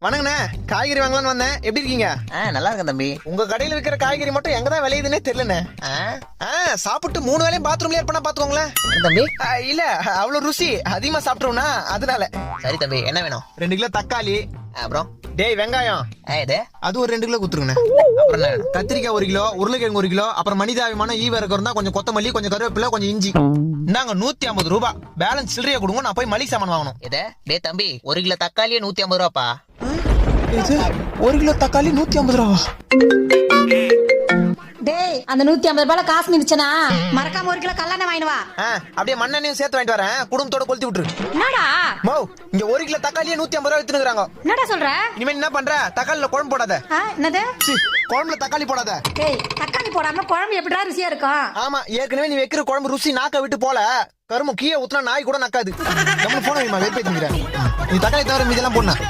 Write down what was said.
வணங்கண்ணே, காய்கறி வாங்கலாம்னு வந்தேன். எப்படி இருக்கீங்க? நல்லா இருக்கேன் தம்பி. உங்க கடையில விக்கிற காய்கறி மட்டும் எங்கதான் விளையுதுன்னே தெரியலண்ணே. சாப்பிட்டு 3 வேளையும் பாத்ரூம்ல ஏற்பனா பாத்துக்கோங்களேன் தம்பி. இல்ல அவ்வளவு ருசி அதிகமா சாப்பிட்டோம்னா அதனால. சரி தம்பி, என்ன வேணும்? 2 கிலோ தக்காளி. அப்புறம் டேய் வெங்காயம் இது அது ஒரு 2 கிலோ குத்துருங்கண்ணே. அப்புறம் என்ன வேணும்? கத்திரிக்காய் 1 கிலோ, உருளைக்கிழங்கு 1 கிலோ, அப்புறம் மனிதாபிமான ஈவரகம் இருந்தா கொஞ்சம் கொத்தமல்லி, கொஞ்சம் கருவேப்பிலை, கொஞ்சம் இஞ்சி. இந்தாங்க 150 ரூபாய். பேலன்ஸ் சில்லறையா கொடுங்க, நான் போய் மளிகை சாமான் வாங்கணும். இது டே தம்பி, 1 கிலோ தக்காளியே 150 ரூபாப்பா. இது 1 கிலோ தக்காளி 150 ரூபா. டேய், அந்த 150 ரூபாய்ல காசு மிச்சனா மறக்காம 1 கிலோ கல்லெண்ணெய் வாங்கிட்டு வா. அப்படியே மண்ணெண்ணையும் சேர்த்து வாங்கிட்டு வரேன். குடும்பத்தோட கொளுத்தி விட்டுரு. என்னடா மோ, இங்க 1 கிலோ தக்காளியே 150 ரூபா வித்துனுக்குறாங்க. என்னடா சொல்ற? இனிமே என்ன பண்ற? தக்காளில குழம்பு போடாத. என்னது? குழம்புல தக்காளி போடாத. டேய், தக்காளி போடாம குழம்பு எப்படிடா ருசியா இருக்கும்? ஆமா, ஏற்கனவே நீ வைக்கிற குழம்பு ருசி நாக்க விட்டு போல. கரும கீழே ஊத்துனா நாய் கூட நக்காது. நம்ம போன வெயிட் பண்ணிக்கிறேன். நீ தக்காளி தவிர மீதெல்லாம் போடணும்.